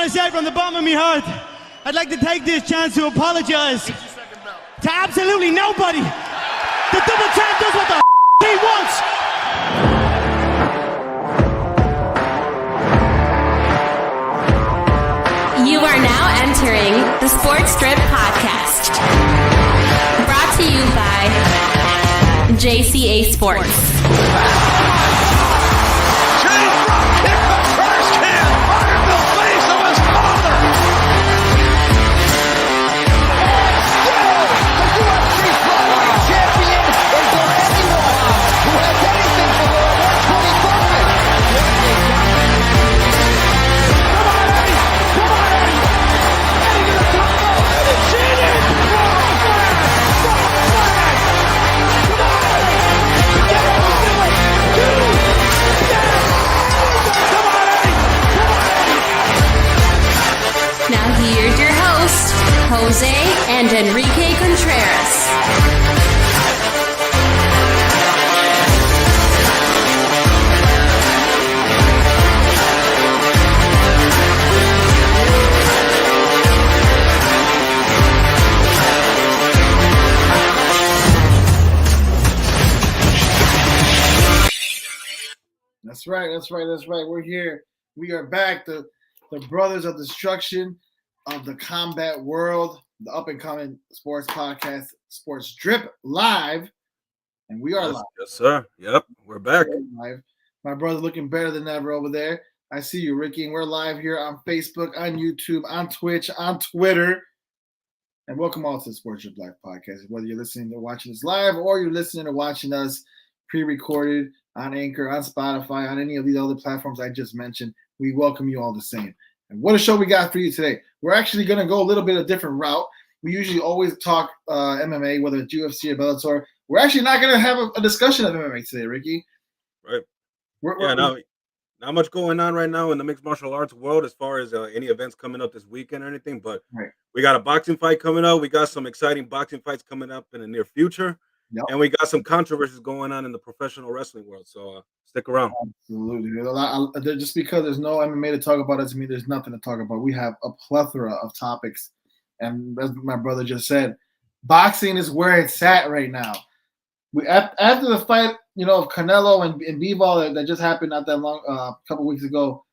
want to say from the bottom of my heart, I'd like to take this chance to apologize to absolutely nobody. The double champ does what the he wants. You are now entering the Sports Drip Podcast. Brought to you by JCA Sports. Here's your host, Jose and Enrique Contreras. That's right. We're here. We are back. The Brothers of Destruction of the combat world, the up-and-coming sports podcast, Sports Drip Live, and we are live. Yes, sir. Yep, we're back. Live. My brother's looking better than ever over there. I see you, Ricky, and we're live here on Facebook, on YouTube, on Twitch, on Twitter, and welcome all to the Sports Drip Live podcast. Whether you're listening or watching us live, or you're listening or watching us pre-recorded on Anchor, on Spotify, on any of these other platforms I just mentioned, we welcome you all the same. And what a show we got for you today. We're actually going to go a little bit of a different route. We usually always talk MMA, whether it's UFC or Bellator. We're actually not going to have a discussion of MMA today, Ricky. Right. Not much going on right now in the mixed martial arts world as far as any events coming up this weekend or anything. But We got a boxing fight coming up. We got some exciting boxing fights coming up in the near future. Yep. And we got some controversies going on in the professional wrestling world. So stick around. Absolutely. Just because there's no MMA to talk about doesn't mean there's nothing to talk about. We have a plethora of topics. And as my brother just said, boxing is where it's at right now. After the fight, of Canelo and Bivol that just happened not that long, a couple weeks ago,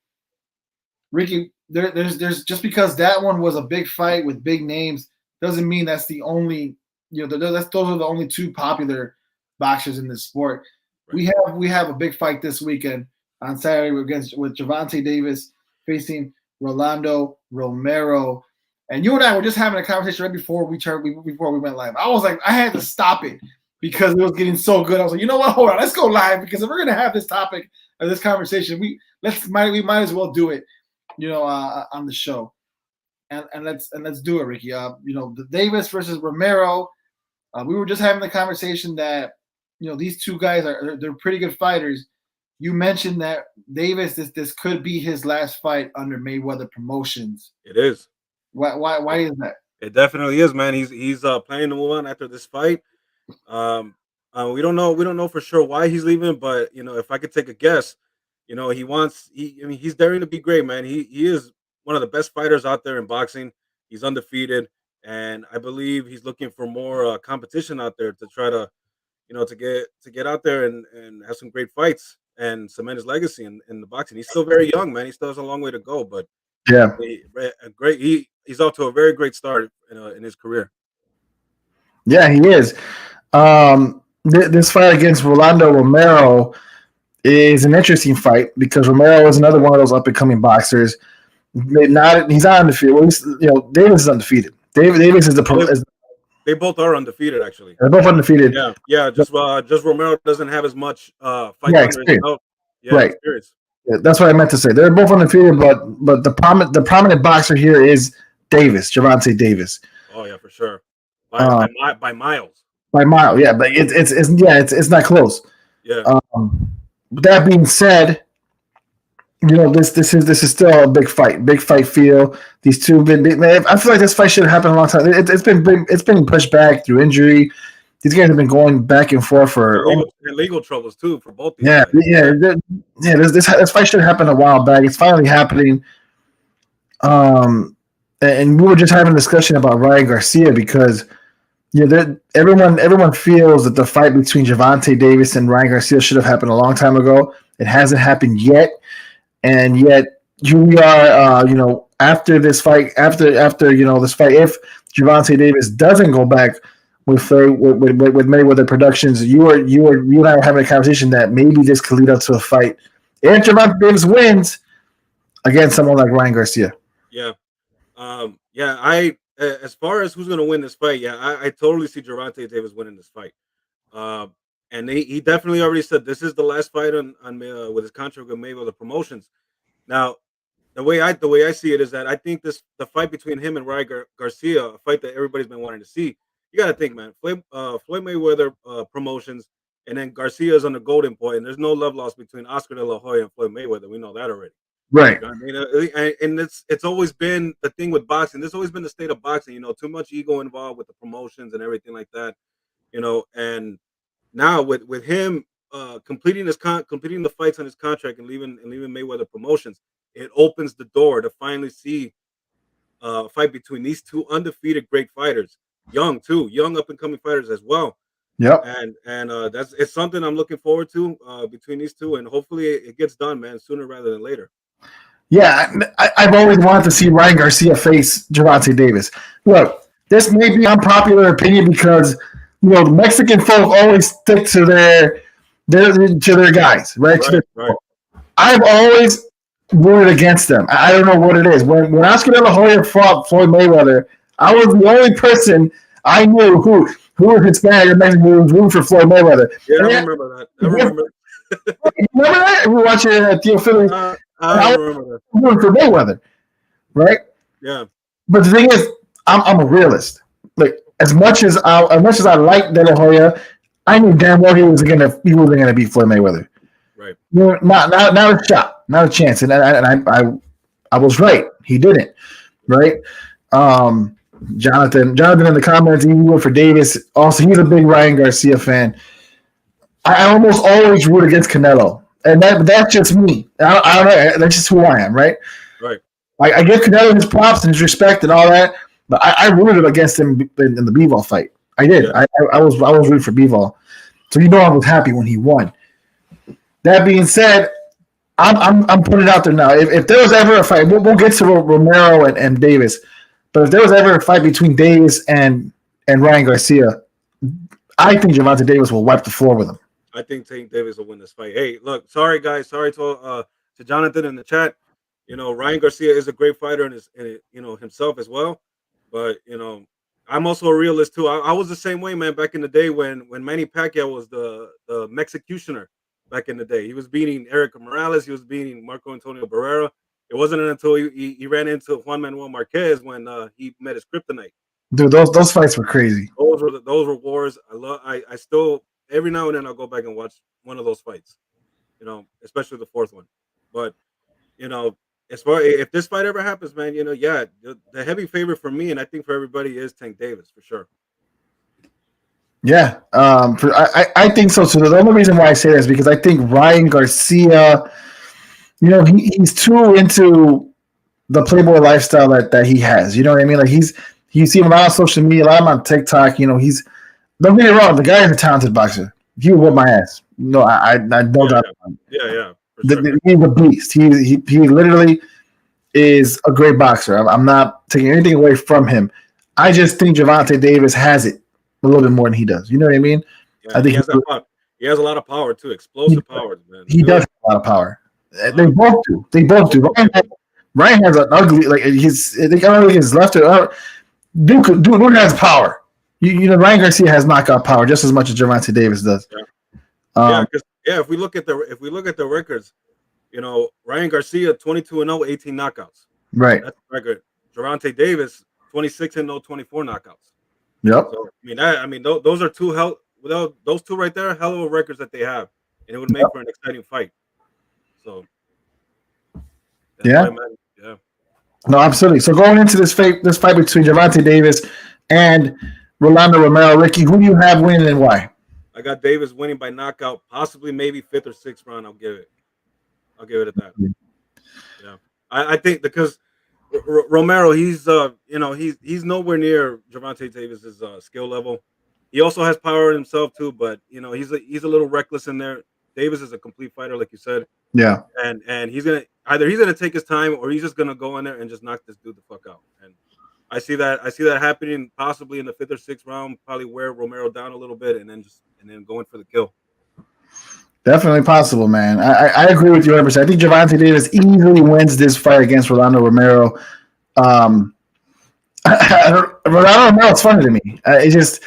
Ricky, there's just because that one was a big fight with big names doesn't mean that's the only. Those are the only two popular boxers in this sport. Right. We have a big fight this weekend on Saturday with Javonte Davis facing Rolando Romero. And you and I were just having a conversation right before we went live. I was like, I had to stop it because it was getting so good. I was like, you know what? Hold on, let's go live because if we're gonna have this topic or this conversation, we might as well do it, on the show. And let's do it, Ricky. The Davis versus Romero. We were just having the conversation that these two guys they're pretty good fighters. You mentioned that Davis this could be his last fight under Mayweather Promotions. It is. Why is that? It definitely is, man. He's planning to move on after this fight. We don't know for sure why he's leaving, but if I could take a guess, he's daring to be great, man. He is one of the best fighters out there in boxing. He's undefeated. And I believe he's looking for more competition out there to try to, to get out there and have some great fights and cement his legacy in the boxing. He's still very young, man. He still has a long way to go, but yeah, he's off to a very great start in his career. Yeah, he is. This fight against Rolando Romero is an interesting fight because Romero is another one of those up and coming boxers. He's not undefeated. Well, Davis is undefeated. Davis is they both are undefeated, actually. They're both undefeated. Yeah. Just Romero doesn't have as much fight experience. Right. Experience. Yeah, that's what I meant to say. They're both undefeated, but the prominent boxer here is Davis, Javonte Davis. Oh yeah, for sure. By miles. By mile, yeah, but it's not close. Yeah. With that being said, this is still a big fight feel. These two, I feel like this fight should have happened a long time. It's been pushed back through injury. These guys have been going back and forth for legal troubles too for both. This fight should have happened a while back. It's finally happening. And we were just having a discussion about Ryan Garcia because everyone feels that the fight between Javonte Davis and Ryan Garcia should have happened a long time ago. It hasn't happened yet, and yet here we are. After this fight, after this fight, if Javonte Davis doesn't go back with Mayweather Productions, you and I are having a conversation that maybe this could lead up to a fight. If Javonte Davis wins against someone like Ryan Garcia. Yeah. I as far as who's going to win this fight, I totally see Javonte Davis winning this fight. And he definitely already said this is the last fight on with his contract with Mayweather Promotions. Now, the way I see it is that I think the fight between him and Ryan Garcia, a fight that everybody's been wanting to see. You got to think, man, Floyd Mayweather Promotions, and then Garcia is on the golden point, and there's no love lost between Oscar De La Hoya and Floyd Mayweather. We know that already. Right. You know what I mean, and it's always been the thing with boxing. There's always been the state of boxing. Too much ego involved with the promotions and everything like that. And now with him completing the fights on his contract and leaving Mayweather Promotions, it opens the door to finally see a fight between these two undefeated great fighters, young up and coming fighters as well. Yep. And it's something I'm looking forward to between these two, and hopefully it gets done, man, sooner rather than later. Yeah, I've always wanted to see Ryan Garcia face Javonte Davis. Look, this may be unpopular opinion because the Mexican folk always stick to their guys, right? Right. I've always rooted against them. I don't know what it is. When Oscar De La Hoya fought Floyd Mayweather, I was the only person I knew who was Hispanic or Mexican who was rooting for Floyd Mayweather. Yeah, I remember that. You remember that? We were watching it at Theo I remember that. For Mayweather, right? Yeah. But the thing is, I'm a realist. Like as much as I like De La Hoya, I knew damn well he wasn't gonna beat Floyd Mayweather. Right. Not a shot, not a chance. And I was right. He didn't. Right. Jonathan in the comments, he went for Davis. Also, he's a big Ryan Garcia fan. I almost always root against Canelo. And that's just me. I don't know. That's just who I am, right? Right. I give Canelo his props and his respect and all that, but I rooted against him in the Bivol fight. I did. Yeah. I was rooting for Bivol, so I was happy when he won. That being said, I'm putting it out there now. If there was ever a fight, we'll get to Romero and Davis, but if there was ever a fight between Davis and Ryan Garcia, I think Javonte Davis will wipe the floor with him. I think Tank Davis will win this fight. Hey, look, sorry guys, sorry to Jonathan in the chat. Ryan Garcia is a great fighter and himself as well. But I'm also a realist too. I was the same way, man, back in the day when Manny Pacquiao was the Mexicutioner back in the day. He was beating Eric Morales, he was beating Marco Antonio Barrera. It wasn't until he ran into Juan Manuel Marquez when he met his kryptonite. Dude, those fights were crazy. Those were wars. I still every now and then I'll go back and watch one of those fights, especially the fourth one. But, as far if this fight ever happens, man, the heavy favorite for me and I think for everybody is Tank Davis for sure. Yeah, I think so too. The only reason why I say that is because I think Ryan Garcia, he's too into the Playboy lifestyle that he has. You know what I mean? Like you see him a lot on social media, a lot of him on TikTok. He's don't get me wrong, the guy is a talented boxer. He would whip my ass. No, I know that. Yeah. Sure. He's a beast. He literally is a great boxer. I'm not taking anything away from him. I just think Javonte Davis has it a little bit more than he does. You know what I mean? Yeah, I think he has a lot of power too. Explosive powers, man. He does have a lot of power. They both do. Ryan has an ugly they got like his left or Dude has power. Ryan Garcia has knockout power just as much as Javonte Davis does. Yeah. If we look at the records, Ryan Garcia 22-0, 18 knockouts. Right. That's the record. Javonte Davis 26-0, 24 knockouts. Yep. So those are those two right there, hell of a records that they have, and it would make for an exciting fight. So. Yeah. Yeah. No, absolutely. So going into this fight between Javonte Davis and Rolando Romero, Ricky, who do you have winning and why? I got Davis winning by knockout, possibly maybe 5th or 6th round. I'll give it at that. Yeah, I think because Romero, he's he's nowhere near Javonte Davis's skill level. He also has power in himself too, but he's a little reckless in there. Davis is a complete fighter, like you said. Yeah. And he's gonna take his time, or he's just gonna go in there and just knock this dude the fuck out. And I see that happening possibly in the 5th or 6th round, probably wear Romero down a little bit, and then going for the kill. Definitely possible, man. I agree with you 100%. I think Javonte Davis easily wins this fight against Rolando Romero. Rolando Romero is funny to me. It's just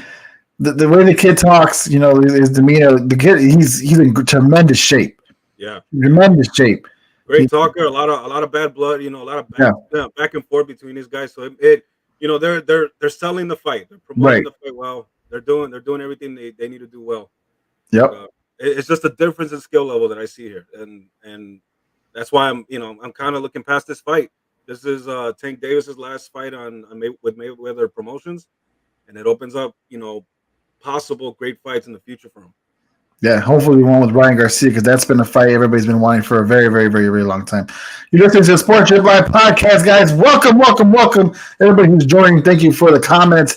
the way the kid talks, his demeanor. The kid, he's in tremendous shape. Yeah, tremendous shape. Great talker. A lot of bad blood. A lot of back and forth between these guys. So they're selling the fight. They're promoting the fight well. They're doing everything they need to do well. Yep. It's just a difference in skill level that I see here, and that's why I'm kind of looking past this fight. This is Tank Davis's last fight with Mayweather Promotions, and it opens up possible great fights in the future for him. Yeah, hopefully one with Ryan Garcia, because that's been a fight everybody's been wanting for a very, very, very, very long time. You're listening to the Sports Drip Live podcast, guys. Welcome. Everybody who's joining, thank you for the comments.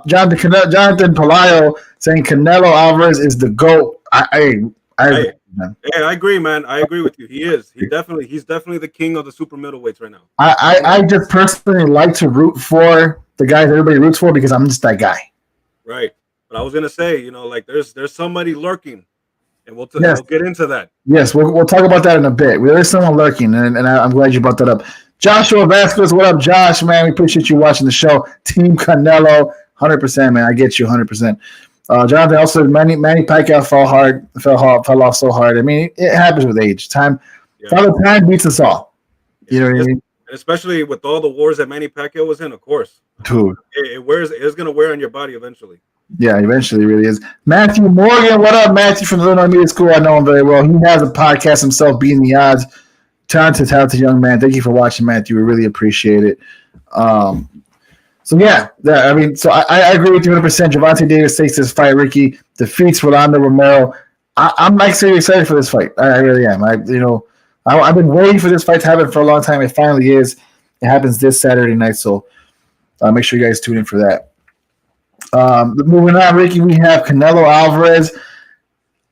Jonathan Palayo saying Canelo Alvarez is the GOAT. I agree, man. I agree with you. He is. He's definitely the king of the super middleweights right now. I just personally like to root for the guys everybody roots for because I'm just that guy. Right. But I was gonna say, there's somebody lurking, and we'll get into that. Yes, we'll talk about that in a bit. There is someone lurking, and I'm glad you brought that up. Joshua Vasquez, what up, Josh? Man, we appreciate you watching the show. Team Canelo, 100%, man. I get you, 100%. Jonathan also Manny Pacquiao fell off so hard. I mean, it happens with age. Time beats us all. You know what I mean? And especially with all the wars that Manny Pacquiao was in, of course. Dude, it's gonna wear on your body eventually. Yeah, eventually, it really is. Matthew Morgan, what up, Matthew from the Illinois Media School? I know him very well. He has a podcast himself, Beating the Odds. Talented young man. Thank you for watching, Matthew. We really appreciate it. I agree with you 100%. Javonte Davis takes this fight. Ricky defeats Rolando Romero. I'm actually excited for this fight. I really am. I've been waiting for this fight to happen for a long time. It finally is. It happens this Saturday night, so make sure you guys tune in for that. Moving on, Ricky, we have Canelo Alvarez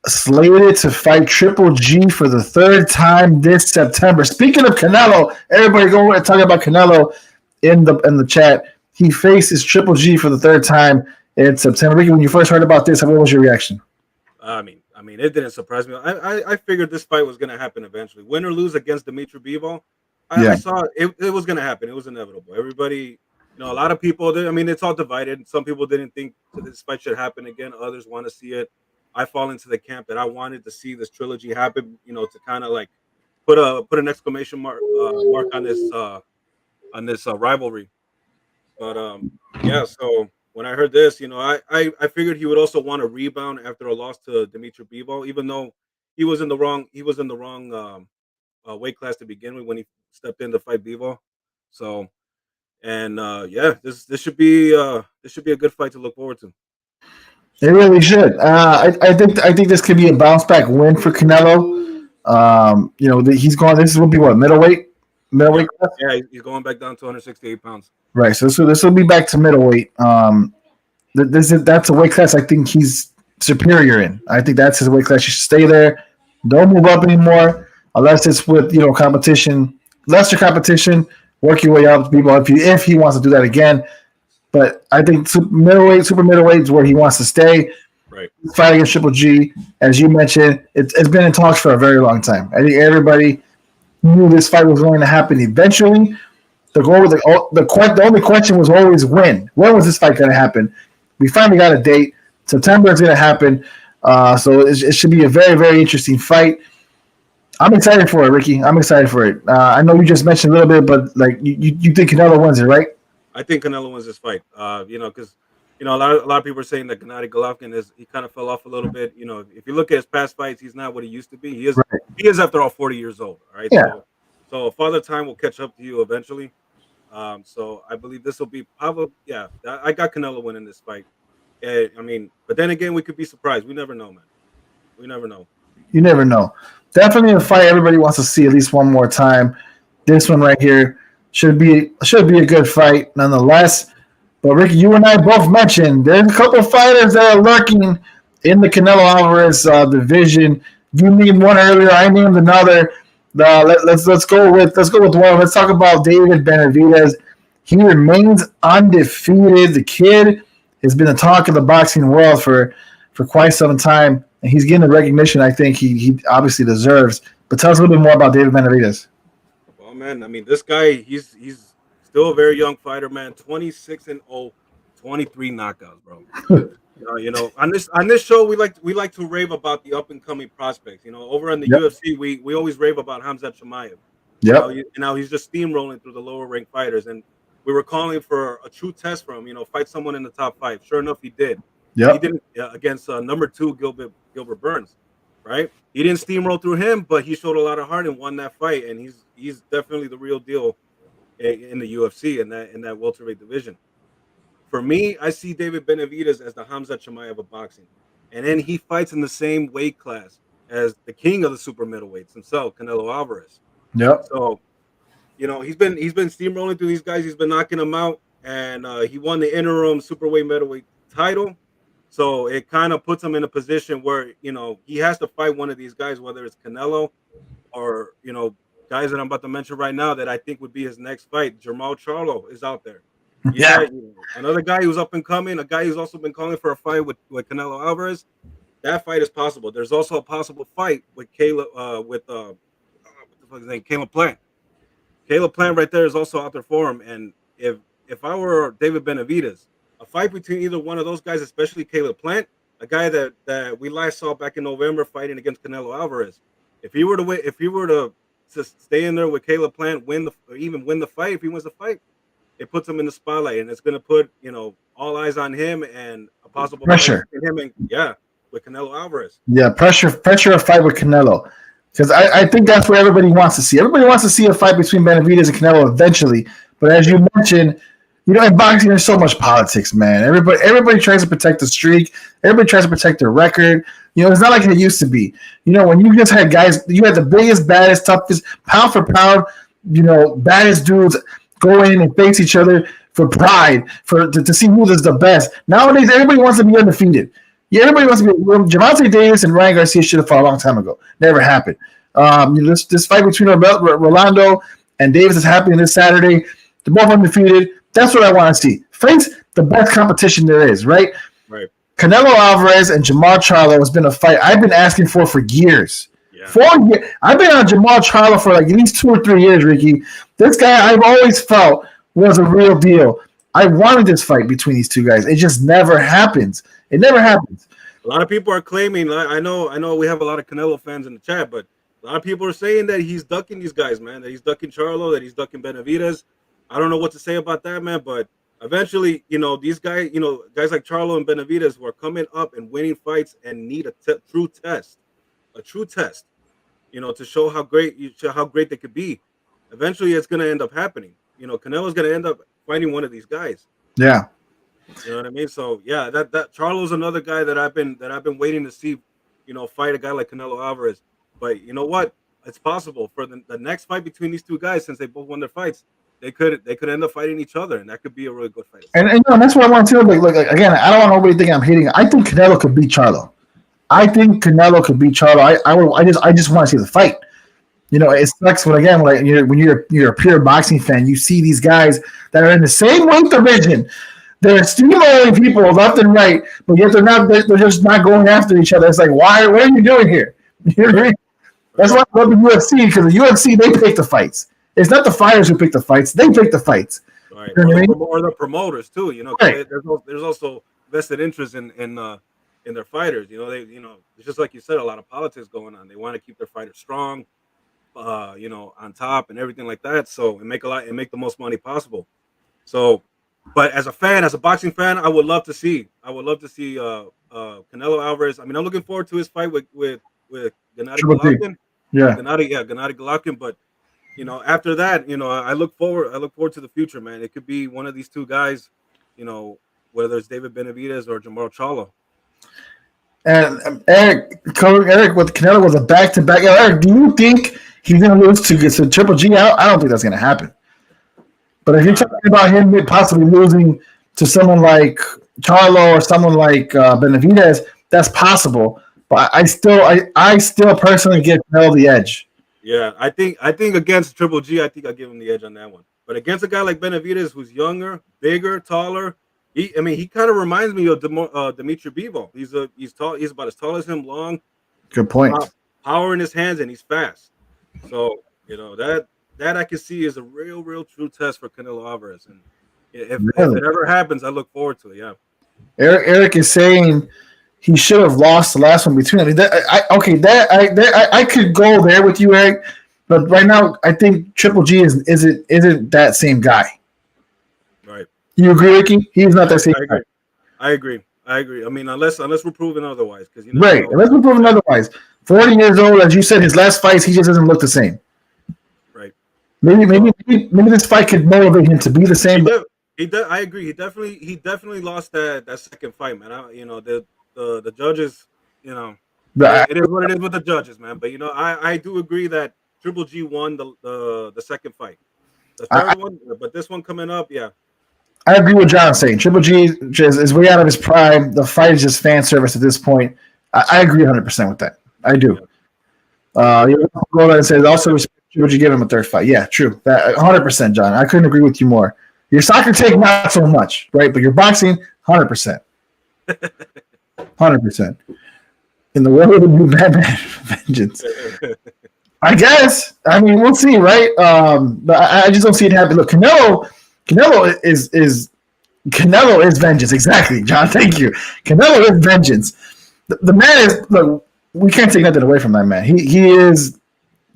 slated to fight Triple G for the 3rd time this September. Speaking of Canelo, everybody go and talk about Canelo in the chat. He faces Triple G for the 3rd time in September. Ricky, when you first heard about this, what was your reaction? I mean, it didn't surprise me. I figured this fight was going to happen eventually. Win or lose against Dimitri Bivol, I saw it was going to happen. It was inevitable. Everybody, a lot of people, it's all divided. Some people didn't think this fight should happen again. Others want to see it. I fall into the camp that I wanted to see this trilogy happen, to kind of like put an exclamation mark on this rivalry. But so when I heard this, I figured he would also want to rebound after a loss to Dimitri Bivol, even though he was in the wrong weight class to begin with when he stepped in to fight Bivol. So, and this should be a good fight to look forward to. It really should. I think this could be a bounce back win for Canelo. He's going. This will be what, middleweight class? Yeah, he's going back down to 168 pounds. Right. So this will be back to middleweight. That's a weight class I think he's superior in. I think that's his weight class. You should stay there. Don't move up anymore unless it's with competition, lesser competition. Work your way up, people. If he wants to do that again. But I think super middleweight is where he wants to stay. Right. Fight against Triple G, as you mentioned, it's been in talks for a very long time. I think everybody knew this fight was going to happen eventually. The only question was always when. When was this fight going to happen? We finally got a date. September is going to happen. So it should be a very, very interesting fight. I'm excited for it, Ricky. I'm excited for it. I know you just mentioned a little bit, but you think Canelo wins it, right? I think Canelo wins this fight. Because a lot of people are saying that Gennady Golovkin he kind of fell off a little bit. If you look at his past fights, he's not what he used to be. He is after all 40 years old. All right. Yeah. So Father Time will catch up to you eventually. So I believe this will be probably I got Canelo winning this fight. But then again, we could be surprised. We never know, man. We never know. You never know. Definitely a fight everybody wants to see at least one more time. This one right here. Should be a good fight nonetheless. But Ricky, you and I both mentioned there's a couple of fighters that are lurking in the Canelo Alvarez division. You named one earlier. I named another. Let's go with one. Let's talk about David Benavidez. He remains undefeated. The kid has been the talk of the boxing world for quite some time, and he's getting the recognition I think he obviously deserves. But tell us a little bit more about David Benavidez. Well, man, I mean, this guy, he's still a very young fighter, man. 26-0, 23 knockouts, bro. On this show, we like to rave about the up and coming prospects. Over in the UFC, we always rave about Khamzat Chimaev. Yeah. Now he's just steamrolling through the lower ranked fighters, and we were calling for a true test from him. Fight someone in the top 5. Sure enough, he did. Yeah. He did it against number 2 Gilbert Burns, right? He didn't steamroll through him, but he showed a lot of heart and won that fight, and he's definitely the real deal in the UFC in that welterweight division. For me, I see David Benavidez as the Khamzat Chimaev of boxing, and then he fights in the same weight class as the king of the super middleweights himself, Canelo Alvarez. Yep. So, he's been steamrolling through these guys. He's been knocking them out, and he won the interim superweight middleweight title. So it kind of puts him in a position where he has to fight one of these guys, whether it's Canelo or guys that I'm about to mention right now that I think would be his next fight. Jermall Charlo is out there. Yeah. Another guy who's up and coming, a guy who's also been calling for a fight with Canelo Alvarez. That fight is possible. There's also a possible fight with Caleb what the fuck is his name? Caleb Plant. Caleb Plant right there is also out there for him. And if I were David Benavidez, a fight between either one of those guys, especially Caleb Plant, a guy that we last saw back in November fighting against Canelo Alvarez, if he were to stay in there with Caleb Plant, win the fight, if he wins the fight, it puts him in the spotlight, and it's going to put all eyes on him and a possible pressure in him with Canelo Alvarez. Yeah, pressure a fight with Canelo, because I think that's what everybody wants to see. Everybody wants to see a fight between Benavidez and Canelo eventually. But as you mentioned, in boxing there's so much politics, man. Everybody tries to protect the streak. Everybody tries to protect their record. It's not like it used to be. When you just had guys, you had the biggest, baddest, toughest, pound for pound, baddest dudes go in and face each other for pride, to see who is the best. Nowadays, everybody wants to be undefeated. Yeah, everybody wants to be. Javonte Davis and Ryan Garcia should have fought a long time ago. Never happened. This fight between Rolando and Davis is happening this Saturday. They're both undefeated. That's what I want to see. Face the best competition there is, right? Right. Canelo Alvarez and Jermall Charlo has been a fight I've been asking for years. Yeah. 4 years. I've been on Jermall Charlo for like at least 2 or 3 years, Ricky. This guy I've always felt was a real deal. I wanted this fight between these two guys. It just never happens. It never happens. A lot of people are claiming, I know we have a lot of Canelo fans in the chat, but a lot of people are saying that he's ducking these guys, man, that he's ducking Charlo, that he's ducking Benavidez. I don't know what to say about that, man, but eventually, these guys, guys like Charlo and Benavidez who are coming up and winning fights and need a true test, to show how great they could be. Eventually, it's going to end up happening. Canelo's going to end up fighting one of these guys. Yeah. You know what I mean? So yeah, that Charlo's another guy that I've been waiting to see, fight a guy like Canelo Alvarez. But you know what? It's possible for the next fight between these two guys, since they both won their fights, they could end up fighting each other, and that could be a really good fight. And that's what I want to tell. Like again, I don't want nobody thinking I'm hating. I think Canelo could beat Charlo. I just want to see the fight. It sucks when you're a pure boxing fan, you see these guys that are in the same weight division. They're steamrolling people left and right, but yet they're just not going after each other. It's like, why? What are you doing here? You agree? That's why I love the UFC, because the UFC, they pick the fights. It's not the fighters who pick the fights; they pick the fights. Right, or the promoters too. Right. There's also vested interest in their fighters. It's just like you said, a lot of politics going on. They want to keep their fighters strong, on top and everything like that. So and make the most money possible. So, but as a boxing fan, I would love to see Canelo Alvarez. I mean, I'm looking forward to his fight with Gennady Golovkin. Yeah, Gennady Golovkin. But after that, I look forward to the future, man. It could be one of these two guys, whether it's David Benavidez or Jermall Charlo. And Eric with Canelo was a back-to-back. Eric, do you think he's going to lose to Triple G? I don't think that's going to happen. But if you're talking about him possibly losing to someone like Charlo or someone like Benavidez, that's possible. But I still personally give Canelo the edge. Yeah, I think against Triple G, I think I give him the edge on that one. But against a guy like Benavidez, who's younger, bigger, taller, he kind of reminds me of Dimitri Bivol. He's tall. He's about as tall as him, long, Good point. power in his hands, and he's fast. So that I can see is a real true test for Canelo Alvarez. And if it ever happens, I look forward to it. Yeah. Eric is saying he should have lost the last one between them. I could go there with you, Eric, but right now I think Triple G isn't that same guy. Right. You agree, Ricky? He's not that same guy. I agree. I mean, unless we're proven otherwise, because right. Unless we're proven otherwise. 40 years old, as you said, his last fights, he just doesn't look the same. Right. Maybe this fight could motivate him to be the same. I agree. He definitely lost that second fight, man. The judges, it is what it is with the judges, man. But I do agree that Triple G won the second fight. The third one, but this one coming up, yeah. I agree with John saying Triple G is way out of his prime. The fight is just fan service at this point. I agree 100% with that. I do. You go there and say also Triple G give him a third fight. Yeah, true. That 100%, John. I couldn't agree with you more. Your soccer take not so much, right? But your boxing, 100%. 100%. In the world of the new Batman vengeance. I guess. I mean, we'll see, right? But I just don't see it happen. Look, Canelo is vengeance. Exactly, John. Thank you. Canelo is vengeance. The man is, look, we can't take nothing away from that man. He is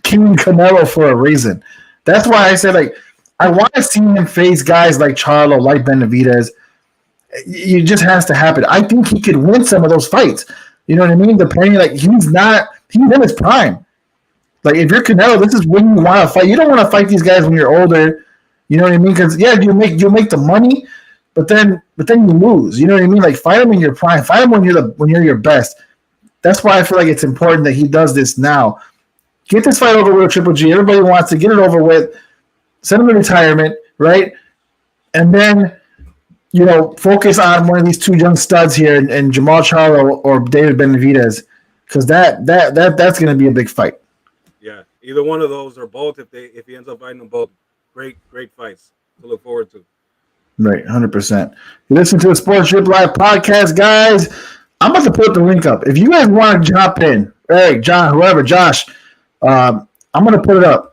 King Canelo for a reason. That's why I said, like, I want to see him face guys like Charlo, like Benavidez. It just has to happen. I think he could win some of those fights. You know what I mean? Depending, like, he's in his prime. Like, if you're Canelo, this is when you want to fight. You don't want to fight these guys when you're older. You know what I mean? Because you'll make the money, but then you lose. You know what I mean? Like, fight him in your prime. Fight him when you're your best. That's why I feel like it's important that he does this now. Get this fight over with Triple G. Everybody wants to get it over with. Send him to retirement, right? And then, focus on one of these two young studs here, and Jamal Charlo or David Benavidez, because that's going to be a big fight. Yeah, either one of those or both. If he ends up fighting them both, great fights to look forward to. Right, 100%. You listen to the Sports Drip Live podcast, guys. I'm about to put the link up. If you guys want to jump in, Eric, John, whoever, Josh, I'm going to put it up.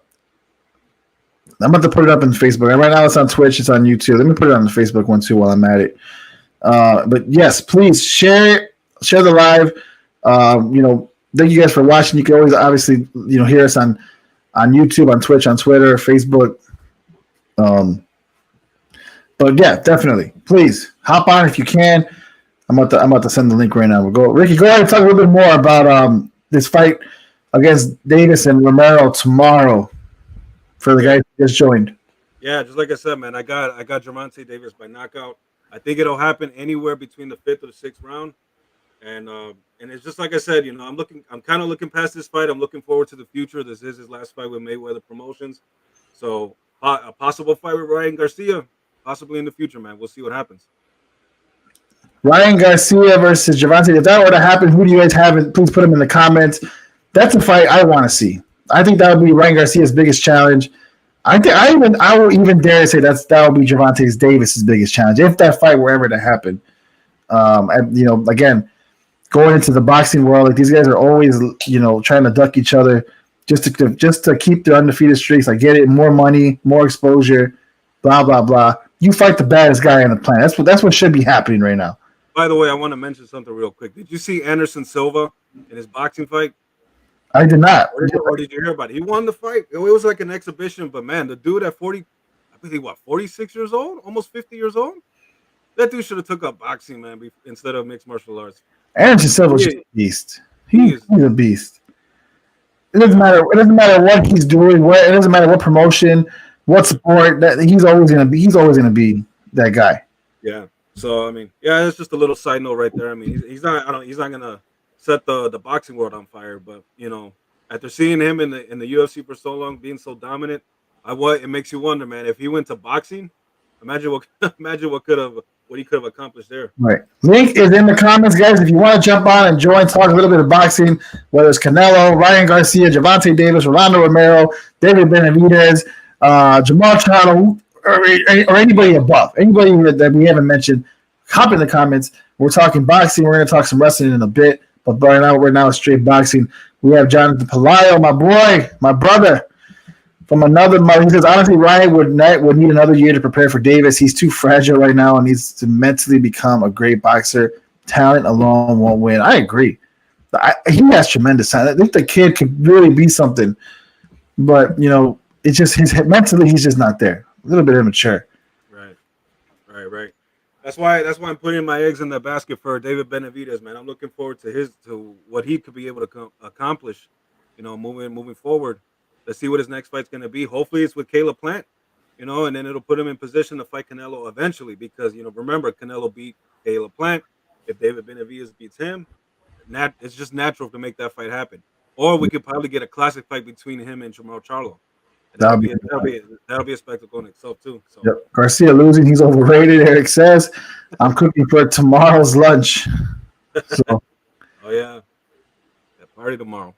I'm about to put it up in Facebook. Right now it's on Twitch. It's on YouTube. Let me put it on the Facebook one too while I'm at it. But yes, please share the live. Thank you guys for watching. You can always obviously hear us on YouTube, on Twitch, on Twitter, Facebook. But yeah, definitely. Please hop on if you can. I'm about to send the link right now. Ricky, go ahead and talk a little bit more about this fight against Davis and Romero tomorrow for the guys who just joined. Yeah, just like I said, man, I got Javonte Davis by knockout. I think it'll happen anywhere between the 5th or the 6th round. And it's just like I said, I'm kind of looking past this fight. I'm looking forward to the future. This is his last fight with Mayweather Promotions. So a possible fight with Ryan Garcia, possibly in the future, man. We'll see what happens. Ryan Garcia versus Javonte. If that were to happen, who do you guys have? Please put them in the comments. That's a fight I want to see. I think that would be Ryan Garcia's biggest challenge. I will even dare to say that would be Javonte Davis's biggest challenge if that fight were ever to happen. Again, going into the boxing world, like these guys are always trying to duck each other just to keep their undefeated streaks. I get it, more money, more exposure, blah blah blah. You fight the baddest guy on the planet. That's what should be happening right now. By the way, I want to mention something real quick. Did you see Anderson Silva in his boxing fight? I did not. Or did you hear about it? He won the fight. It was like an exhibition, but man, the dude at 40, I believe, 46 years old, almost 50 years old? That dude should have took up boxing, man, instead of mixed martial arts. Anderson Silva's a beast. He's a beast. It doesn't matter. It doesn't matter what he's doing. It doesn't matter what promotion, what sport. That he's always gonna be that guy. Yeah. So it's just a little side note right there. He's not gonna set the boxing world on fire, but after seeing him in the UFC for so long, being so dominant, It makes you wonder, man. If he went to boxing, imagine what what he could have accomplished there. Right. Link is in the comments, guys. If you want to jump on and join, talk a little bit of boxing, whether it's Canelo, Ryan Garcia, Javonte Davis, Rolando Romero, David Benavidez, Jamal Charlo, or anybody above, anybody that we haven't mentioned, hop in the comments. We're talking boxing. We're going to talk some wrestling in a bit, but right now it's straight boxing. We have Jonathan Palayo, my boy, my brother, from another mother. He says, honestly, Ryan would need another year to prepare for Davis. He's too fragile right now and needs to mentally become a great boxer. Talent alone won't win. I agree. He has tremendous talent. I think the kid could really be something, but it's just mentally he's just not there. A little bit immature. Right. That's why I'm putting my eggs in the basket for David Benavidez, man. I'm looking forward to what he could be able to accomplish, moving forward. Let's see what his next fight's going to be. Hopefully it's with Caleb Plant, and then it'll put him in position to fight Canelo eventually because, remember, Canelo beat Caleb Plant. If David Benavidez beats him, it's just natural to make that fight happen. Or we could probably get a classic fight between him and Jamal Charlo. That'll be a spectacle in itself, too. So. Yep. Garcia losing. He's overrated, Eric says. I'm cooking for tomorrow's lunch. So. Oh, yeah. That party tomorrow.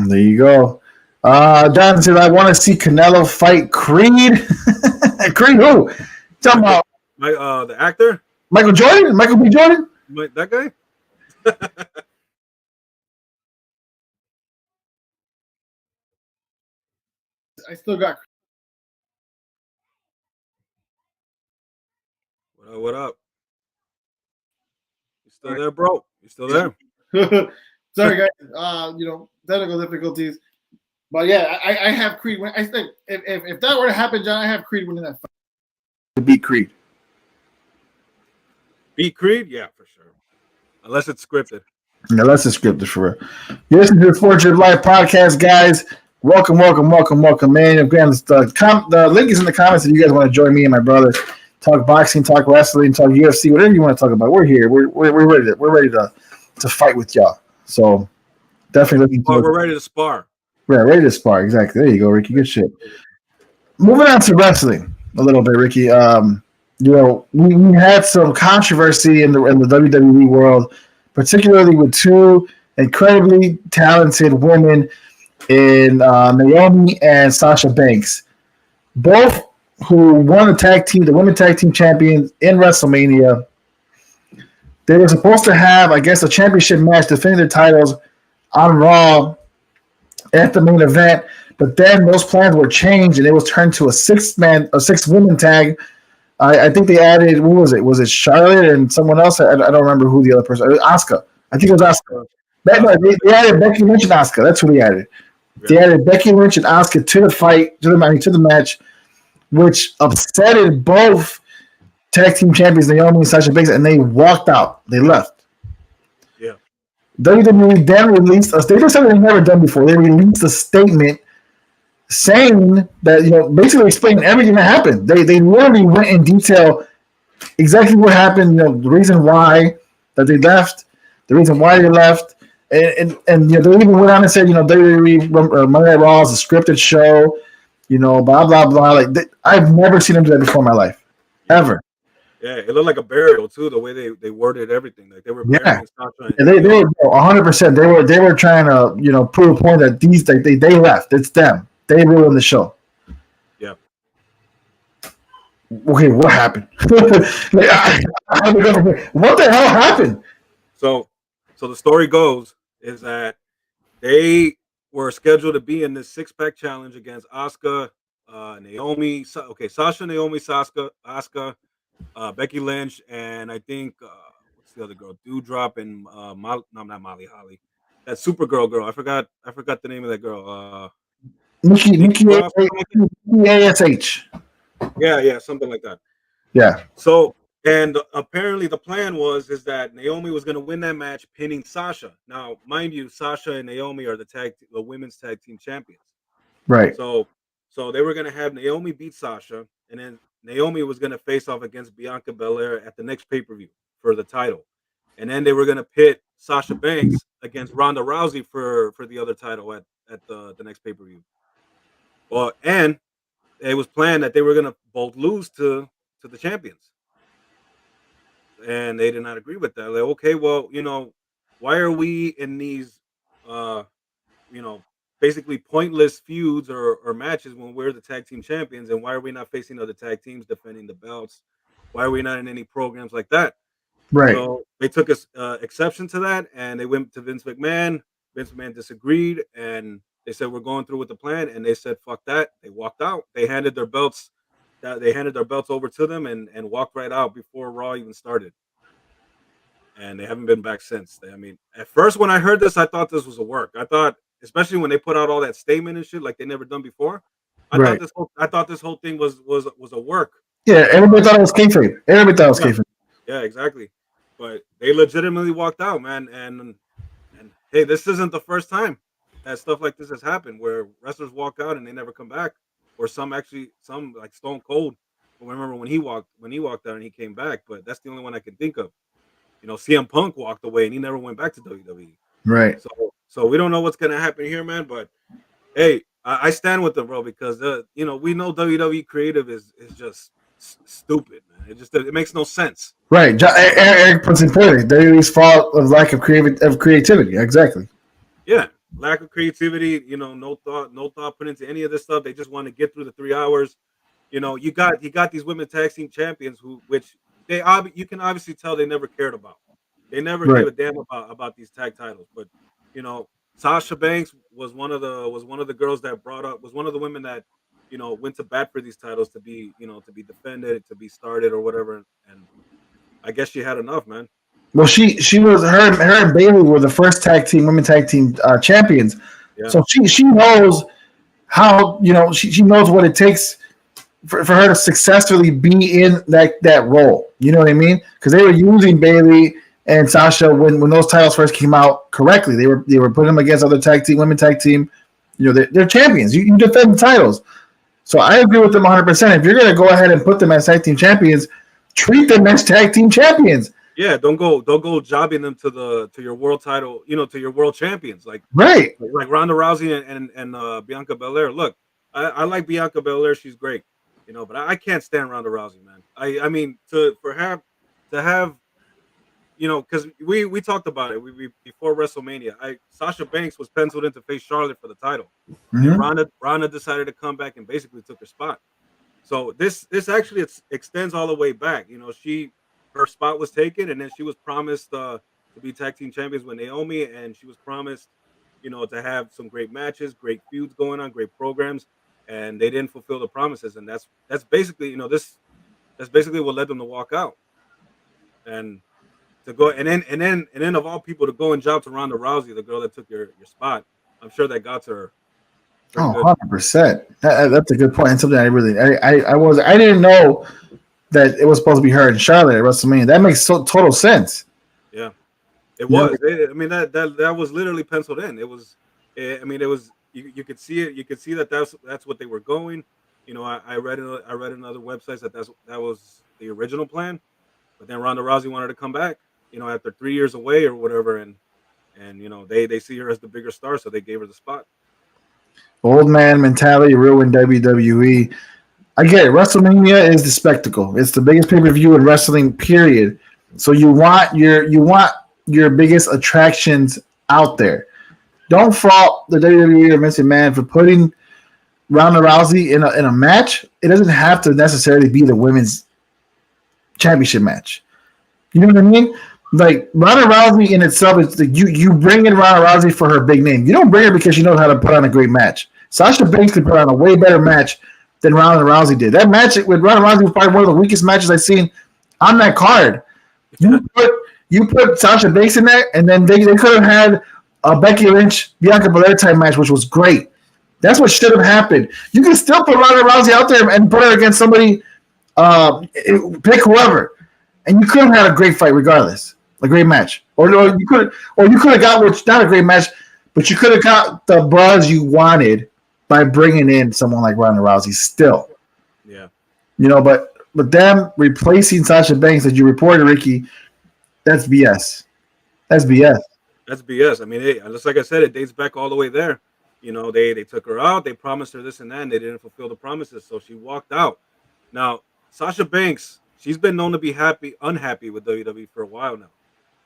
There you go. Don said, I want to see Canelo fight Creed. Creed who? Talking about the actor? Michael Jordan? Michael B. Jordan? That guy? I still got. What up? You still there, bro? You still there? Sorry, guys. Technical difficulties. But yeah, I have Creed. I think if that were to happen, John, I have Creed winning that fight. To beat Creed. Beat Creed? Yeah, for sure. Unless it's scripted. Unless it's scripted, for real. This is the Fortune Life podcast, guys. Welcome, man. Again, the link is in the comments if you guys want to join me and my brother. Talk boxing, talk wrestling, talk UFC, whatever you want to talk about. We're here. We're ready to fight with y'all. So definitely looking forward. We're ready to spar. Yeah, ready to spar. Exactly. There you go, Ricky. Good shit. Moving on to wrestling a little bit, Ricky. We had some controversy in the WWE world, particularly with two incredibly talented women in Naomi and Sasha Banks, both who won the women tag team champions in WrestleMania. They were supposed to have, I guess, a championship match defending their titles on Raw at the main event, but then those plans were changed and it was turned to a six-woman tag. I think they added, what was it? Was it Charlotte and someone else? I don't remember who the other person. It was Asuka. I think it was Asuka. They added Becky Lynch and Asuka. That's who they added. Yeah. They added Becky Lynch and Asuka to the match, which upsetted both tag team champions Naomi and Sasha Banks, and they walked out. They left. WWE then released they did something they've never done before. They released a statement saying that, basically explaining everything that happened. They literally went in detail exactly what happened, the reason why that they left, the reason why they left, and they even went on and said, WWE Monday Night Raw is a scripted show, blah blah blah. I've never seen them do that before in my life, ever. Yeah, it looked like a burial too. The way they worded everything, like they were burying Sasha. They were 100%. They were trying to prove a point that they left. It's them. They ruined the show. Yeah. Okay, what happened? What the hell happened? So the story goes is that they were scheduled to be in this 6-pack challenge against Asuka, Naomi. Okay, Sasha, Naomi, Asuka. Becky Lynch, and I think what's the other girl? Dewdrop and not Molly Holly. That Supergirl girl. I forgot the name of that girl. Nikki ASH. Yeah, something like that. Yeah. So, and apparently the plan is that Naomi was going to win that match, pinning Sasha. Now, mind you, Sasha and Naomi are the women's tag team champions. Right. So they were going to have Naomi beat Sasha, and then Naomi was going to face off against Bianca Belair at the next pay-per-view for the title. And then they were going to pit Sasha Banks against Ronda Rousey for the other title at the next pay-per-view. Well, and it was planned that they were gonna both lose to the champions, and they did not agree with that. Like, okay, well, why are we in these, uh, you know, basically pointless feuds or matches when we're the tag team champions, and why are we not facing other tag teams defending the belts? Why are we not in any programs like that? Right. So they took exception to that, and they went to Vince McMahon. Vince McMahon disagreed, and they said we're going through with the plan, and they said fuck that. They walked out. They handed their belts. They handed their belts over to them and walked right out before Raw even started. And they haven't been back since. I mean, at first when I heard this, I thought this was a work. I thought, especially when they put out all that statement and shit like they never done before. I thought this whole thing was a work. Yeah, everybody thought it was kayfabe. Everybody thought it was kayfabe. Yeah, exactly. But they legitimately walked out, man. And hey, this isn't the first time that stuff like this has happened, where wrestlers walk out and they never come back, or some like Stone Cold. I remember when he walked out and he came back, but that's the only one I can think of. CM Punk walked away and he never went back to WWE. Right. So we don't know what's gonna happen here, man. But hey, I stand with them, bro, because we know WWE creative is just stupid, man. It makes no sense. Right. Eric puts it poorly. WWE's fault of lack of creativity. Exactly. Yeah, lack of creativity. No thought put into any of this stuff. They just want to get through the 3 hours. You got these women tag team champions which you can obviously tell they never cared about. They never gave a damn about these tag titles. But Sasha Banks was one of the girls that was one of the women that went to bat for these titles to be defended, to be started or whatever. And I guess she had enough, man. Well, she was her and Bayley were the first women tag team champions. Yeah. So she knows how she knows what it takes for her to successfully be in that role. You know what I mean? Because they were using Bayley and Sasha when those titles first came out correctly. They were putting them against other women tag team. They're champions. You defend the titles. So I agree with them 100%. If you're going to go ahead and put them as tag team champions, treat them as tag team champions. Yeah, don't go jobbing them to your world title, to your world champions, like right, like Ronda Rousey and Bianca Belair. Look, I like Bianca Belair, she's great, but I can't stand Ronda Rousey, man. I mean to have because we talked about it we before WrestleMania. Sasha Banks was penciled in to face Charlotte for the title, and Ronda decided to come back and basically took her spot. So this actually extends all the way back. Her spot was taken, and then she was promised to be tag team champions with Naomi, and she was promised, to have some great matches, great feuds going on, great programs, and they didn't fulfill the promises, and that's basically, that's basically what led them to walk out, and to go, and then of all people to go and job to Ronda Rousey, the girl that took your spot. I'm sure that got to her. 100%. That's a good point. And something I didn't know that it was supposed to be her and Charlotte at WrestleMania. That makes total sense. Yeah, it was. I mean, that was literally penciled in. It was. I mean, it was. You could see it. You could see that that's what they were going. I read in other websites that was the original plan, but then Ronda Rousey wanted to come back. After 3 years away or whatever, and they see her as the bigger star, so they gave her the spot. Old man mentality ruined WWE. I get it. WrestleMania is the spectacle. It's the biggest pay-per-view in wrestling, period. So you want your biggest attractions out there. Don't fault the WWE or Vince McMahon for putting Ronda Rousey in a match. It doesn't have to necessarily be the women's championship match. You know what I mean? Like Ronda Rousey in itself is you bring in Ronda Rousey for her big name. You don't bring her because she knows how to put on a great match. Sasha Banks could put on a way better match than Ronda Rousey did. That match with Ronda Rousey was probably one of the weakest matches I've seen on that card. You put Sasha Banks in there, and then they could have had a Becky Lynch, Bianca Belair type match, which was great. That's what should have happened. You can still put Ronda Rousey out there and put her against somebody, pick whoever, and you could have had a great fight regardless, a great match. Or you could have got what's not a great match, but you could have got the buzz you wanted by bringing in someone like Ronda Rousey still. Yeah. But them replacing Sasha Banks, as you reported, Ricky, that's BS. That's BS. That's BS. I mean, just like I said, it dates back all the way there. They took her out. They promised her this and that, and they didn't fulfill the promises. So she walked out. Now, Sasha Banks, she's been known to be unhappy with WWE for a while now.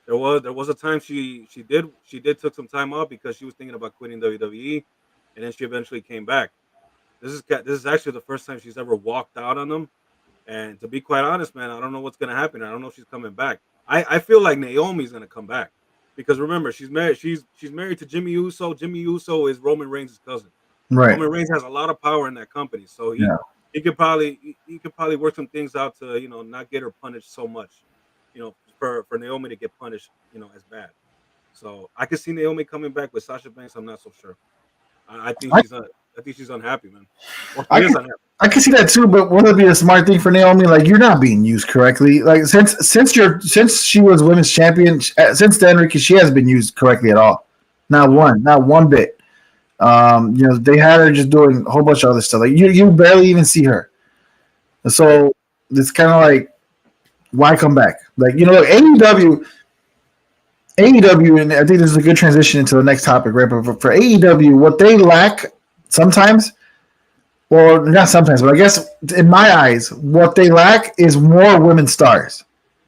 There was a time she did took some time off because she was thinking about quitting WWE, and then she eventually came back. This is actually the first time she's ever walked out on them. And to be quite honest, man, I don't know what's gonna happen. I don't know if she's coming back. I feel like Naomi's gonna come back because remember she's married. She's married to Jimmy Uso. Jimmy Uso is Roman Reigns' cousin. Right. Roman Reigns has a lot of power in that company, so he could probably work some things out to not get her punished so much. For Naomi to get punished as bad. So I could see Naomi coming back with Sasha Banks. I'm not so sure. I think she's unhappy, man. I can see that too, but wouldn't it be a smart thing for Naomi? Like, you're not being used correctly. Like, since she was women's champion, since then, Ricky, she hasn't been used correctly at all. Not one bit. They had her just doing a whole bunch of other stuff. Like, you barely even see her. So it's kind of like, why come back? Like, AEW, and I think this is a good transition into the next topic, right? But for AEW, what they lack sometimes, well, not sometimes, but I guess in my eyes, what they lack is more women stars.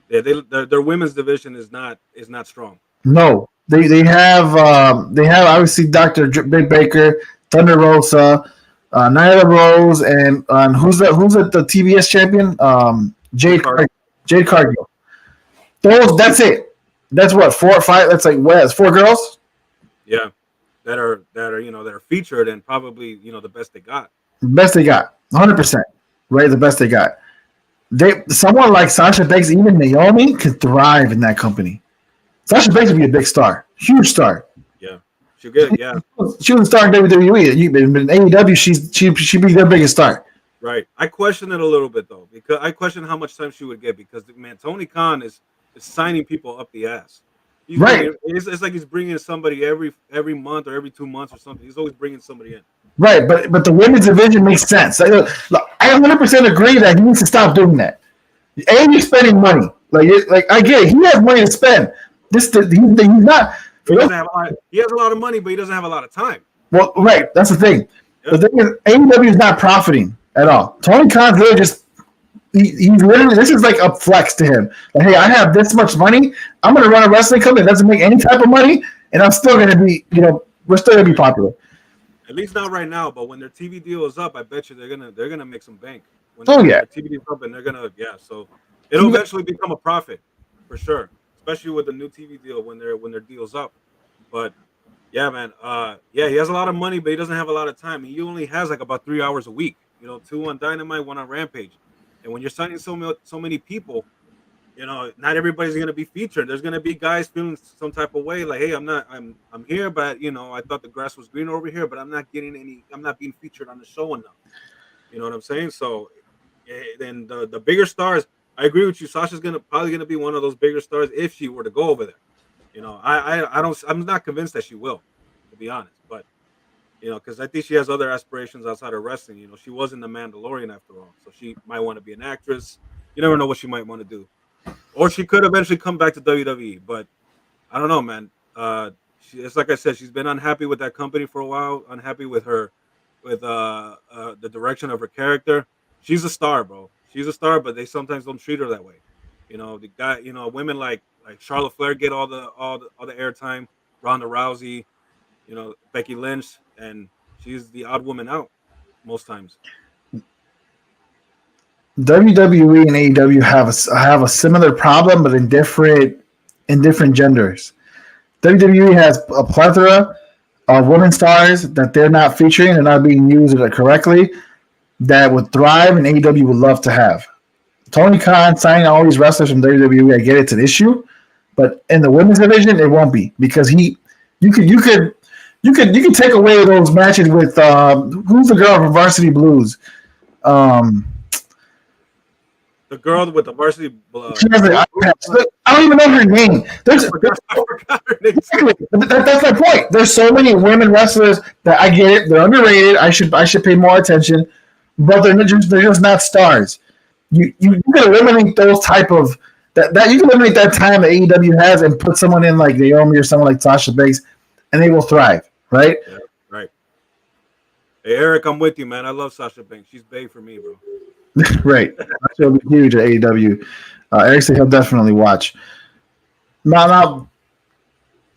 Yeah, their women's division is not strong. No, they have obviously Dr. Britt Baker, Thunder Rosa, Nyla Rose, and who's the TBS champion? Jade Cargill. That's it. That's what, 4 or 5. That's like what? It's 4 girls. Yeah, that are featured and probably the best they got. Best they got, 100%. Right, the best they got. Someone like Sasha Banks, even Naomi, could thrive in that company. Sasha Banks would be a big star, huge star. Yeah, she'll get. Yeah, she was a star in WWE. But in AEW, she'd be their biggest star. Right. I question it a little bit though, because I question how much time she would get because man, Tony Khan is signing people up the ass. It's like he's bringing somebody every month or every 2 months or something. He's always bringing somebody in. Right, but the women's division makes sense. I 100% agree that he needs to stop doing that. And he's spending money. Like I get it. He has money to spend. He's not. He has a lot of money, but he doesn't have a lot of time. Well, right. That's the thing. Yep. The thing is, AEW is not profiting at all. Tony Khan's literally just. He's literally, this is like a flex to him. Like, hey, I have this much money. I'm going to run a wrestling company that doesn't make any type of money, and I'm still going to be, we're still going to be popular. At least not right now, but when their TV deal is up, I bet you they're gonna make some bank. Their TV deal is up, and they're gonna so it'll eventually become a profit for sure, especially with the new TV deal when their deal's up. But yeah, man, he has a lot of money, but he doesn't have a lot of time. He only has like about 3 hours a week. 2 on Dynamite, 1 on Rampage. And when you're signing so many people, not everybody's gonna be featured. There's gonna be guys feeling some type of way, like, hey, I'm here, but I thought the grass was greener over here, but I'm not being featured on the show enough. You know what I'm saying? So, then the bigger stars, I agree with you. Sasha's probably gonna be one of those bigger stars if she were to go over there. I'm not convinced that she will, to be honest, but. Because I think she has other aspirations outside of wrestling. She wasn't the Mandalorian after all, so she might want to be an actress. You never know what she might want to do, or she could eventually come back to WWE. But I don't know, man. It's like I said, she's been unhappy with that company for a while. Unhappy with the direction of her character. She's a star, bro. She's a star, but they sometimes don't treat her that way. The guy, women like Charlotte Flair get all the airtime. Ronda Rousey. Becky Lynch, and she's the odd woman out most times. WWE and AEW have a similar problem, but in different genders. WWE has a plethora of women stars that they're not featuring and not being used correctly that would thrive, and AEW would love to have. Tony Khan signing all these wrestlers from WWE, I get it's an issue, but in the women's division, it won't be because you could take away those matches with who's the girl from Varsity Blues? The girl with the Varsity Blues. I don't even know her name. I forgot her name. Exactly. That's my point. There's so many women wrestlers that I get it. They're underrated. I should pay more attention, but they're just not stars. You can eliminate those type of that you can eliminate that time that AEW has and put someone in like Naomi or someone like Sasha Banks, and they will thrive. Right? Yeah, right. Hey, Eric, I'm with you, man. I love Sasha Banks. She's bae for me, bro. Right. She'll be huge at AEW. Eric said he'll definitely watch. Now,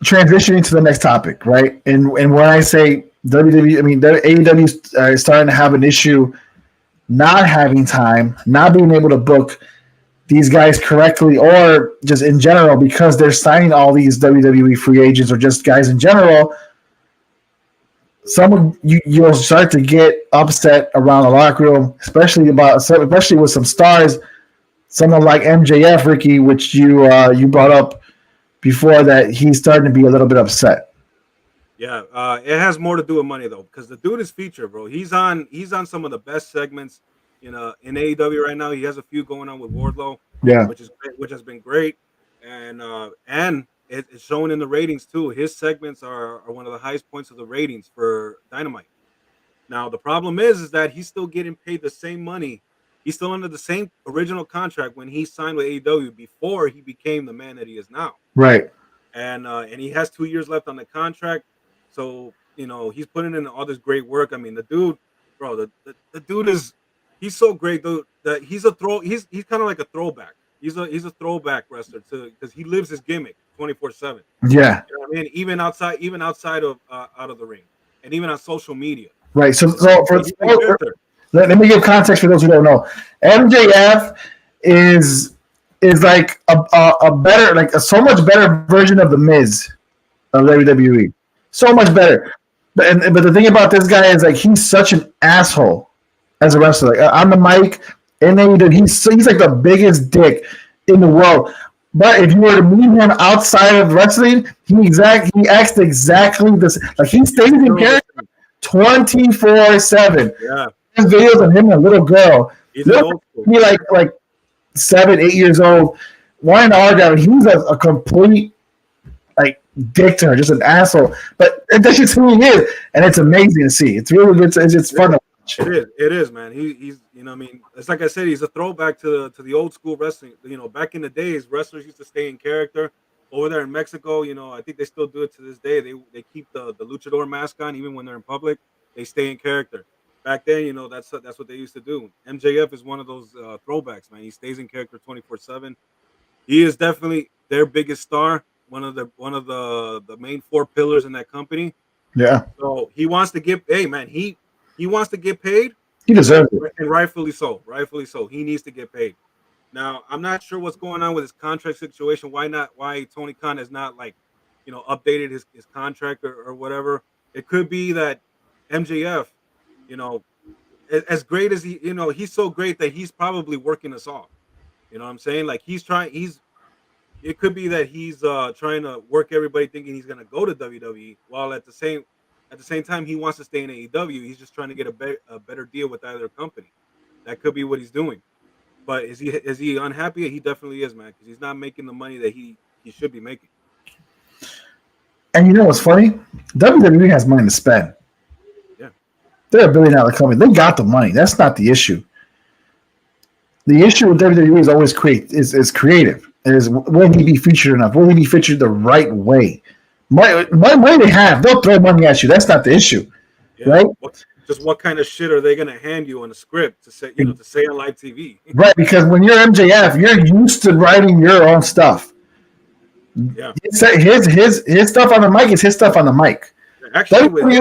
transitioning to the next topic, right? And when I say WWE, I mean AEW is starting to have an issue not having time, not being able to book these guys correctly, or just in general because they're signing all these WWE free agents or just guys in general. You'll start to get upset around the locker room, especially with some stars, someone like MJF, Ricky, which you brought up before, that he's starting to be a little bit upset. Yeah, it has more to do with money though, because the dude is featured, bro. He's on some of the best segments in AEW right now. He has a few going on with Wardlow, Yeah, which has been great, and it's showing in the ratings too. His segments are one of the highest points of the ratings for Dynamite. Now the problem is that he's still getting paid the same money. He's still under the same original contract when he signed with AEW before he became the man that he is now. right. And he has 2 years left on the contract. So, he's putting in all this great work. I mean, the dude, bro, the dude he's so great though that he's kind of like a throwback. He's a throwback wrestler too, because he lives his gimmick 24/7. Yeah, You know what I mean? Even outside of out of the ring, and even on social media. right. So Character. let me give context for those who don't know. MJF is like a better, like a so much better version of the Miz of WWE. So much better. But the thing about this guy is like he's such an asshole as a wrestler. Like on the mic, and then he's like the biggest dick in the world. But if you were to meet him outside of wrestling, he acts exactly this. Like he stays in character 24/7. Yeah. There's videos of him and a little girl. He's an old school. He like 7, 8 years old, wanting to argue. I mean, he's a complete dick to her, just an asshole. But that's just who he is, and it's amazing to see. It's really good. It's fun to watch. It is, man. He's I mean, it's like I said, he's a throwback to the old school wrestling. Back in the days, wrestlers used to stay in character. Over there in Mexico, I think they still do it to this day. They keep the luchador mask on even when they're in public. They stay in character. Back then, that's what they used to do. MJF is one of those throwbacks, man. He stays in character 24/7. He is definitely their biggest star. One of the main 4 pillars in that company. Yeah. So he wants to get he wants to get paid. He deserves it. And rightfully so. Rightfully so. He needs to get paid. Now, I'm not sure what's going on with his contract situation. Why Tony Khan has not updated his contract or whatever. It could be that MJF, as great as he's so great that he's probably working us off. You know what I'm saying? Like it could be that he's trying to work everybody thinking he's going to go to WWE, while at the same time he wants to stay in AEW. He's just trying to get a better deal with either company. That could be what he's doing. But is he unhappy? He definitely is, man, because he's not making the money that he should be making. And you know what's funny? WWE has money to spend. Yeah, they're a $1 billion company. They got the money. That's not the issue. The issue with WWE is always creative. Is will he be featured enough? Will he be featured the right way? Money they have. They'll throw money at you. That's not the issue, right? Just what kind of shit are they going to hand you on a script to say on live TV? Right, because when you're MJF, you're used to writing your own stuff. Yeah, his stuff on the mic is his stuff on the mic. Actually, with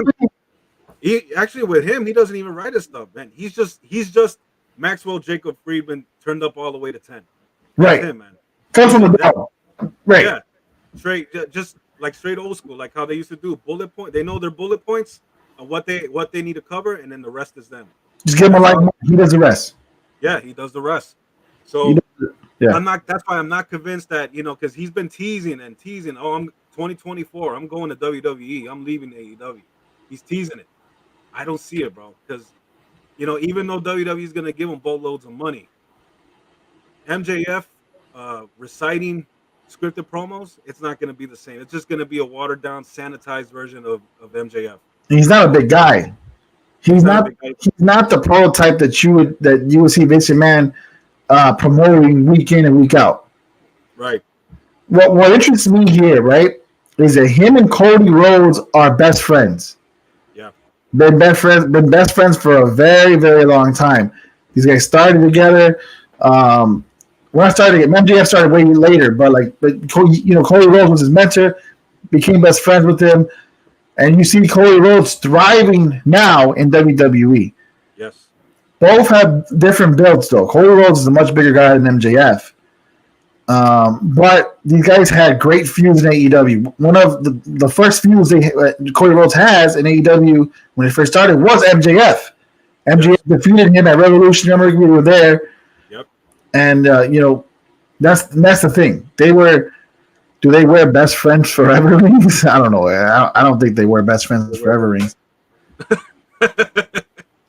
him, he doesn't even write his stuff, man. He's just Maxwell Jacob Friedman turned up all the way to 10. That's right, him, man. Comes from the bottom. Right. Yeah, straight old school, like how they used to do bullet point. They know their bullet points and what they need to cover, and then the rest is them. Just give him a light. He does the rest. Yeah, he does the rest. So yeah. That's why I'm not convinced that because he's been teasing. Oh, I'm 2024. I'm going to WWE. I'm leaving AEW. He's teasing it. I don't see it, bro. Because even though WWE is gonna give him boatloads of money, MJF reciting scripted promos, it's not gonna be the same. It's just gonna be a watered down, sanitized version of MJF. He's not a big guy. He's not the prototype that you would see Vince McMahon promoting week in and week out. Right. What interests me here, right, is that him and Cody Rhodes are best friends. Yeah. Been best friends for a very, very long time. These guys started together. When I started, MJF started way later, but Cody Rhodes was his mentor, became best friends with him, and you see Cody Rhodes thriving now in WWE. Yes. Both have different builds, though. Cody Rhodes is a much bigger guy than MJF. But these guys had great feuds in AEW. One of the first feuds Cody Rhodes has in AEW when it first started was MJF. MJF defeated him at Revolution. Remember, we were there. Yep. And that's the thing. Do they wear best friends forever rings? I don't know. I don't think they wear best friends forever rings.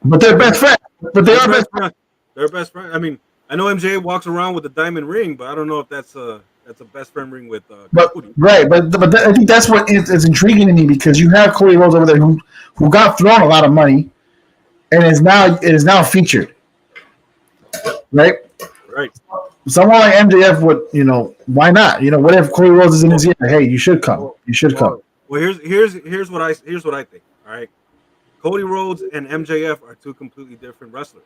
But they're best friends. But they are best friends. They're best friends. I mean, I know MJ walks around with a diamond ring, but I don't know if that's a best friend ring with Cody. Right, but I think that's what is intriguing to me, because you have Cody Rhodes over there who got thrown a lot of money, and is now featured. Right. Right. Someone like MJF would, why not? What if Cody Rhodes is in his ear? Hey, you should come. You should come. Well, here's what I think. All right, Cody Rhodes and MJF are two completely different wrestlers.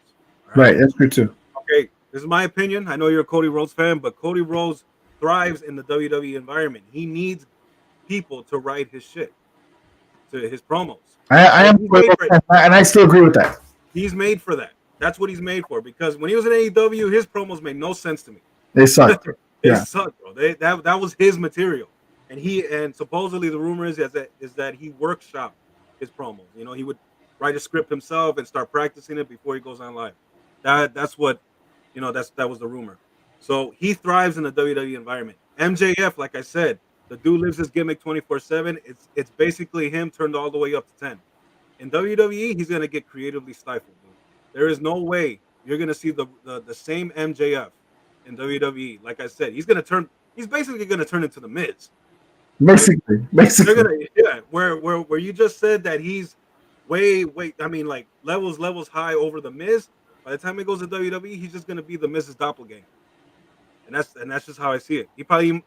Right, that's true too. Okay, this is my opinion. I know you're a Cody Rhodes fan, but Cody Rhodes thrives in the WWE environment. He needs people to write his shit, to his promos. I am, and I still agree with that. He's made for that. That's what he's made for. Because when he was in AEW, his promos made no sense to me. They sucked. They sucked, bro. That was his material, and supposedly the rumor is that he workshopped his promos. He would write a script himself and start practicing it before he goes on live. That's what, that was the rumor. So he thrives in the WWE environment. MJF, like I said, the dude lives his gimmick 24/7. It's basically him turned all the way up to 10. In WWE, he's gonna get creatively stifled. Dude. There is no way you're gonna see the same MJF in WWE. Like I said, he's basically gonna turn into the Miz. Basically. Where you just said that he's way. I mean, like levels high over the Miz. By the time he goes to WWE, he's just gonna be the Miz's doppelganger, and that's just how I see it. He probably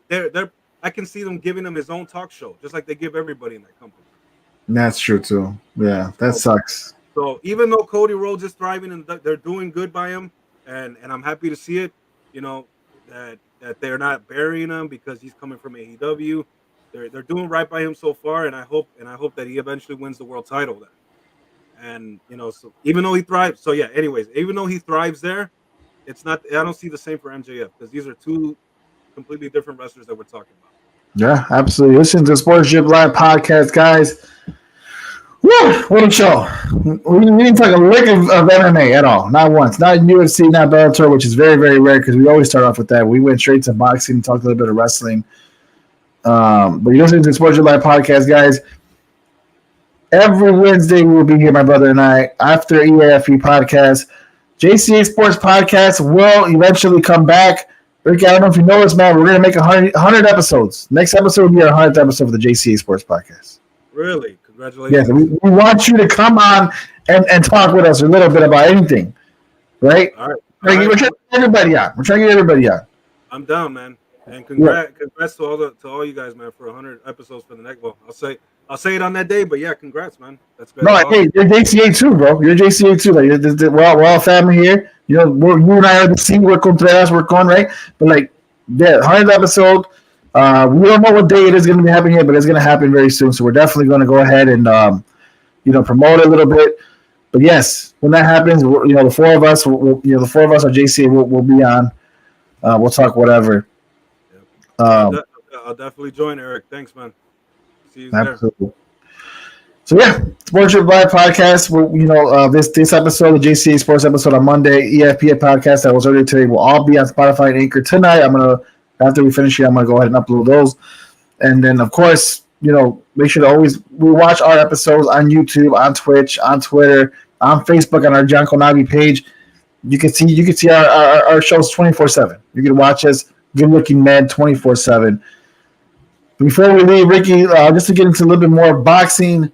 I can see them giving him his own talk show, just like they give everybody in that company. That's true too. Yeah, that sucks. So even though Cody Rhodes is thriving and they're doing good by him, and I'm happy to see it, that they're not burying him because he's coming from AEW. They're doing right by him so far, and I hope that he eventually wins the world title then. And so even though he thrives, even though he thrives there, it's not. I don't see the same for MJF, because these are two completely different wrestlers that we're talking about. Yeah, absolutely. Listen to the Sports Drip Live podcast, guys. Woo, what a show. We didn't talk a lick of MMA at all. Not once. Not UFC, not Bellator, which is very, very rare, because we always start off with that. We went straight to boxing and talked a little bit of wrestling. But you're listening to the Sports Drip Live podcast, guys. Every Wednesday we'll be here, my brother and I, after EAFE podcast. JCA Sports Podcast will eventually come back. Ricky, I don't know if you know this, man. We're going to make 100 episodes. Next episode will be our 100th episode of the JCA Sports Podcast. Really? Congratulations. Yes, we want you to come on and talk with us a little bit about anything, right? All right. We're trying to get everybody on. I'm down, man. And congrats to all you guys, man, for 100 episodes for the next. Well, I'll say it on that day, but yeah, congrats, man. That's great. No, hey, you're JCA too, bro. You're JCA too. Like, we're all family here. You and I are the same. We're going right. But like, 100th episode. We don't know what day it is going to be happening here, but it's going to happen very soon. So we're definitely going to go ahead and promote it a little bit. But yes, when that happens, the four of us, the four of us on JCA, we'll be on. We'll talk whatever. I'll definitely join, Eric. Thanks, man. See you absolutely there. So yeah, Sports Drip Live podcast. This episode, the JCA Sports episode on Monday, EFPA podcast that was earlier today, will all be on Spotify and Anchor tonight. After we finish here, I'm gonna go ahead and upload those, and then of course, make sure to we watch our episodes on YouTube, on Twitch, on Twitter, on Facebook, on our Janko Navi page. You can see our shows 24/7. You can watch us, good looking men, 24/7. Before we leave, Ricky, just to get into a little bit more boxing.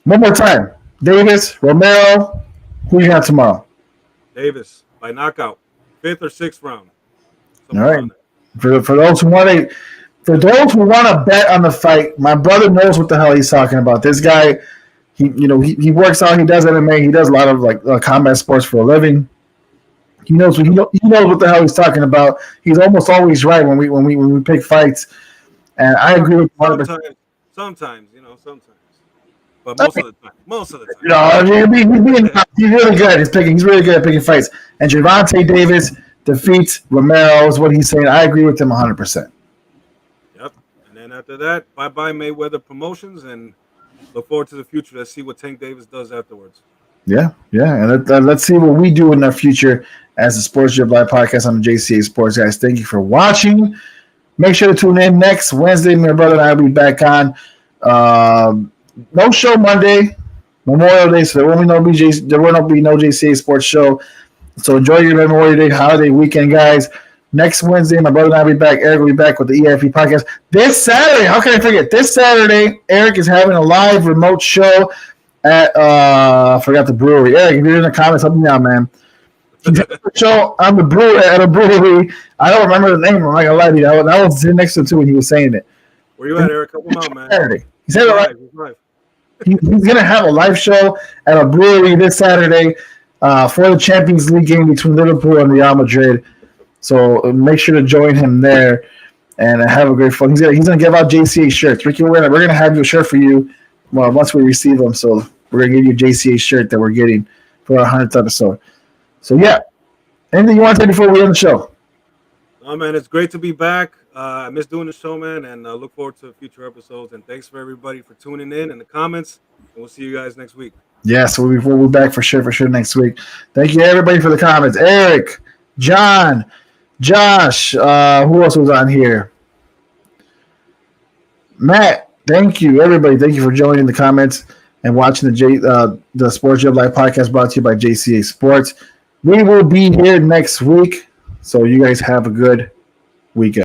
One more time. Davis, Romero, who you got tomorrow? Davis by knockout, 5th or 6th round. All right. For those who want to, For those who want to bet on the fight, my brother knows what the hell he's talking about. This guy, he works out. He does MMA. He does a lot of combat sports for a living. He knows what the hell he's talking about. He's almost always right when we pick fights, and I agree with him. Sometimes, but most of the time. He's really good. He's really good at picking fights. And Javonte Davis defeats Romero is what he's saying. I agree with him 100%. Yep. And then after that, bye-bye Mayweather Promotions, and look forward to the future. Let's see what Tank Davis does afterwards. Yeah. And let's see what we do in the future as the Sports Drip Live podcast on the JCA Sports. Guys, thank you for watching. Make sure to tune in next Wednesday. My brother and I will be back on. No show Monday, Memorial Day, so there will not be no JCA Sports show. So enjoy your Memorial Day holiday weekend, guys. Next Wednesday, my brother and I will be back. Eric will be back with the EIP podcast. This Saturday, how can I forget? This Saturday, Eric is having a live remote show at I forgot the brewery. Eric, if you're in the comments, help me out, man. He's having a show on the brewery at a brewery. I don't remember the name. I'm not gonna lie to you. I was sitting next to him too when he was saying it. Where you at, Eric? Help him out, man. Saturday. He's going to have a live show at a brewery this Saturday for the Champions League game between Liverpool and Real Madrid. So make sure to join him there and have a great fun. He's going to give out JCA shirts. Ricky, we're going to have your shirt for you once we receive them. So we're going to give you a JCA shirt that we're getting for our 100th episode. So, yeah. Anything you want to say before we end the show? Oh, man, it's great to be back. I miss doing the show, man, and I look forward to future episodes. And thanks for everybody for tuning in the comments. And we'll see you guys next week. Yeah, so we'll be back for sure next week. Thank you, everybody, for the comments. Eric, John, Josh, who else was on here? Matt, thank you, everybody. Thank you for joining the comments and watching the Sports Drip Live podcast brought to you by JCA Sports. We will be here next week, so you guys have a good weekend.